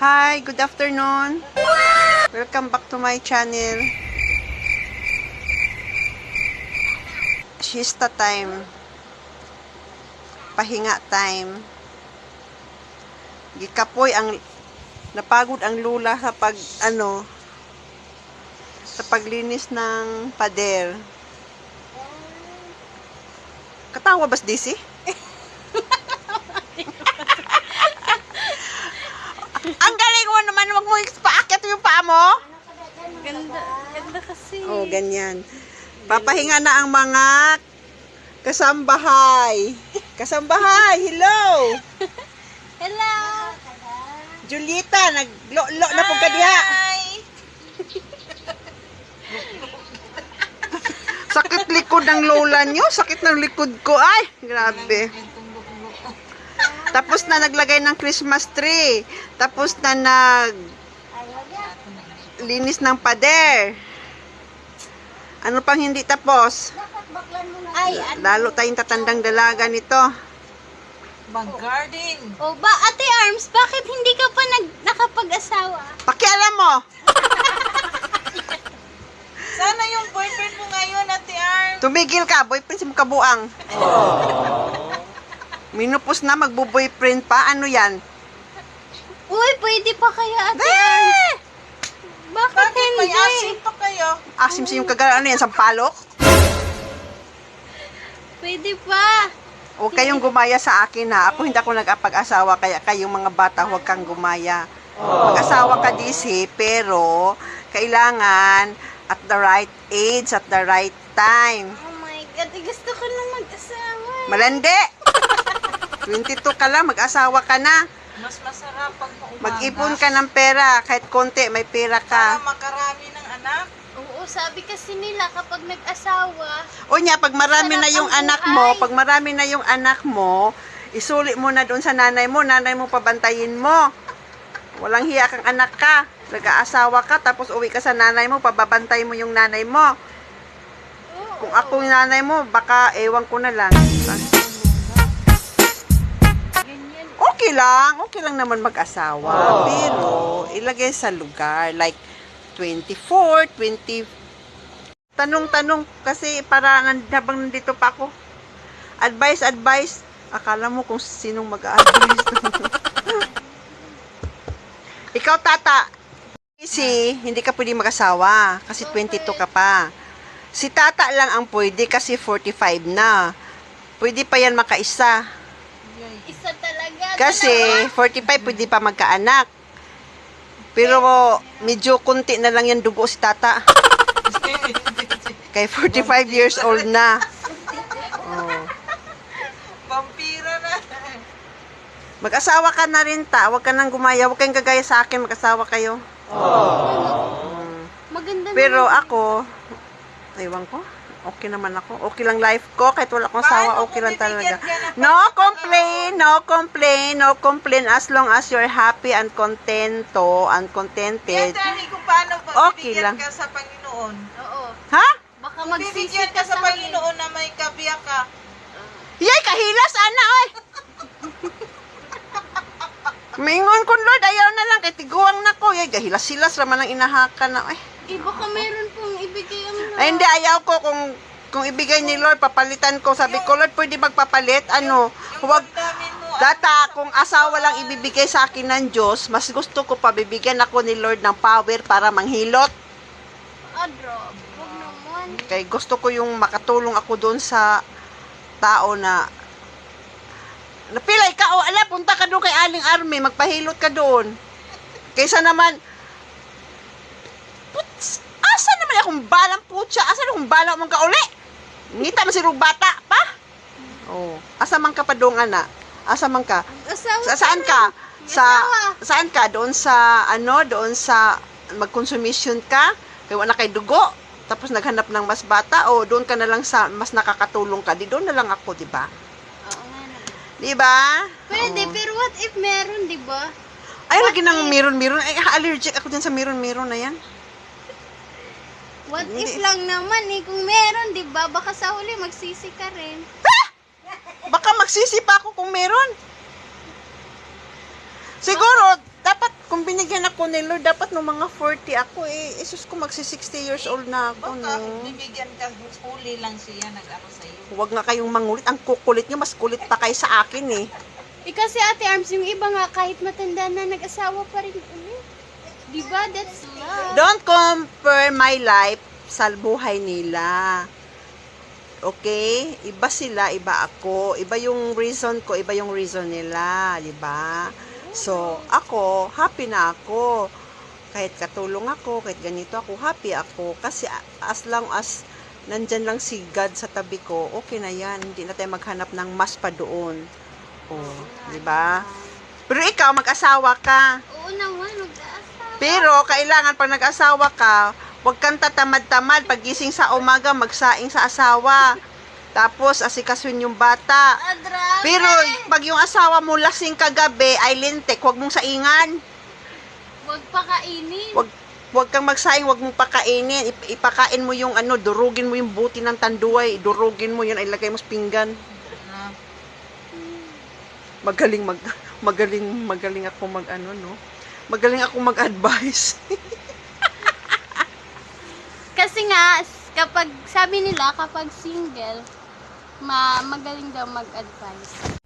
Hi, good afternoon. Welcome back to my channel. Siesta time. Pahinga time. Gikapoy ang napagod ang lula sa sa paglinis ng pader. Katawa bas DC? Ang galing mo naman, wag mo ipaakit yung paa mo. Ganda kasi. Oh, ganyan. Papahinga na ang mga kasambahay. Kasambahay, hello! Hello! Julieta, naglo-lo na po ka diha. Sakit likod ng lola nyo. Sakit ng likod ko. Ay, grabe. Tapos na naglagay ng Christmas tree. Tapos na linis ng pader. Ano pang hindi tapos? Ay, Lalo tayong tatandang dalaga nito. Mag-garden. O ba, Ate Arms, bakit hindi ka pa nakapag-asawa? Pakialam mo. Sana yung boyfriend mo ngayon, Ate Arm. Tumigil ka, boyfriend si Mukabuang. Minupos na, magbo-boyfriend pa. Ano yan? Uy, pwede pa kaya, Ate Arms? Bakit Bakit may hindi? asim pa kayo? Asim sa yung kagala. Ano yan, sampalok? Pwede pa. Huwag kayong gumaya sa akin ha. Ako hindi ako nagpag-asawa, kaya kayong mga bata huwag kang gumaya. Mag-asawa ka DC, pero kailangan at the right age, at the right time. Oh my God, gusto ko na mag-asawa. Malandi! 22 ka lang, mag-asawa ka na. Mas masarap pag umaga. Mag-ipon ka ng pera, kahit konti, may pera Para ka. makarami ng anak. Oo, sabi kasi nila kapag nag-asawa, O niya, pag marami na yung anak mo, pag marami na yung anak mo, isuli mo na doon sa nanay mo pabantayin mo. Walang hiya kang anak ka. Nag-aasawa ka, tapos uwi ka sa nanay mo, pababantay mo yung nanay mo. Kung ako yung nanay mo, baka ewan ko na lang. ganyan. Okay lang naman mag-asawa. Pero, ilagay sa lugar, like, 24, 20. Tanong-tanong, kasi para habang nandito pa ako. Advice. Akala mo kung sinong mag-a-advise. Ikaw, tata. Kasi, hindi ka pwede mag-asawa. Kasi 22 ka pa. Si tata lang ang pwede kasi 45 na. Pwede pa yan makaisa. Isa talaga. Kasi 45 pwede pa magkaanak. Pero medyo kunti na lang yan dugo si tata. Kay 45 years old na. Oh. Vampira na. Mag-asawa ka na rin ta. Huwag ka nang gumaya. Huwag kayong gagaya sa akin. Mag-asawa kayo. Maganda Pero naman. ako, ewan ko. Okay naman ako. Okay lang life ko. Kahit wala akong asawa, Paano okay kung lang talaga. bibigyan ka ng No complain, no complain, no complain. As long as you're happy and contento and Yan contented. dahil kung paano Okay bibigyan lang. ka sa Panginoon. Oo. Ha? Baka Kung magsisi bibigyan ka sa akin. Panginoon na may kabiyak ka, Yay, kahilas, ana, oy! Mingon ko, Lord, ayaw na lang, kay tiguang na ko. Yay, gahilas-hilas, raman ang inahaka na, ay. Eh, baka meron pong ibigay ang Ay, hindi, ayaw ko, kung ibigay ni Lord, papalitan ko. Sabi ko, Lord, pwede magpapalit? Ano, yung huwag, damdamin mo, data, kung asawa lang ibibigay sa akin ng Diyos, mas gusto ko pa bibigyan ako ni Lord ng power para manghilot. Adro. Huwag naman. Kaya gusto ko yung makatulong ako doon sa tao na napilay ka, o ala, punta ka doon kay Aling Army, magpahilot ka doon. Kaysa naman, asa naman akong balang putya, asa akong balang mong kauli? Ngita man si bata pa? Oh, asa man ka pa doon, ana? Asa man ka? Asawa Saan ka? Saan ka? Doon sa, doon sa mag-consumption ka? Kaya wala kay dugo? Tapos naghanap ng mas bata? O doon ka na lang sa mas nakakatulong ka? Di doon na lang ako, di ba? Oo nga naman. Di ba? Pwede, Oo. pero what if meron, di ba? Ay, lagi ng meron. Ay, allergic ako dyan sa meron na yan. What if Hindi. lang naman eh, kung meron, di ba? Baka sa huli magsisi ka rin. Baka magsisi pa ako kung meron. Siguro, dapat Kung binigyan ako ni Lord, dapat no mga 40 ako eh. Isus ko magsi 60 years old na ako, Baka no? bibigyan ka, huli lang siya, nag-ano sa'yo. Huwag nga kayong mangulit. Ang kukulit nyo, mas kulit pa kayo sa akin eh. Kasi Ate Arms, yung iba nga kahit matanda na nag-asawa pa rin ulit. Diba? That's love. Don't compare my life sa buhay nila. Okay? Iba sila, iba ako. Iba yung reason ko, iba yung reason nila. Diba? So, ako, happy na ako. Kahit katulong ako, kahit ganito ako, happy ako. Kasi as long as nandyan lang si God sa tabi ko, okay na yan. Hindi na tayo maghanap ng mas pa doon. Oh, diba? Pero ikaw, mag-asawa ka. Oo naman, mag-asawa. Pero, kailangan pag nag-asawa ka, huwag kang tatamad-tamad. Pagising sa umaga, magsaing sa asawa. Tapos, asikasuhin yung bata. Adrabe. Pero, pag yung asawa mo lasing kagabi, ay lintik, huwag mong saingan. Huwag pakainin. Huwag kang magsaing, huwag mong pakainin. Ipakain mo yung ano, durugin mo yung buti ng tanduay. Durugin mo yun, ay lagay mo sa pinggan. Ah, Magaling ako mag ano, no? Magaling ako mag-advise. Kasi nga, kapag, sabi nila, kapag single, magaling daw mag-advise.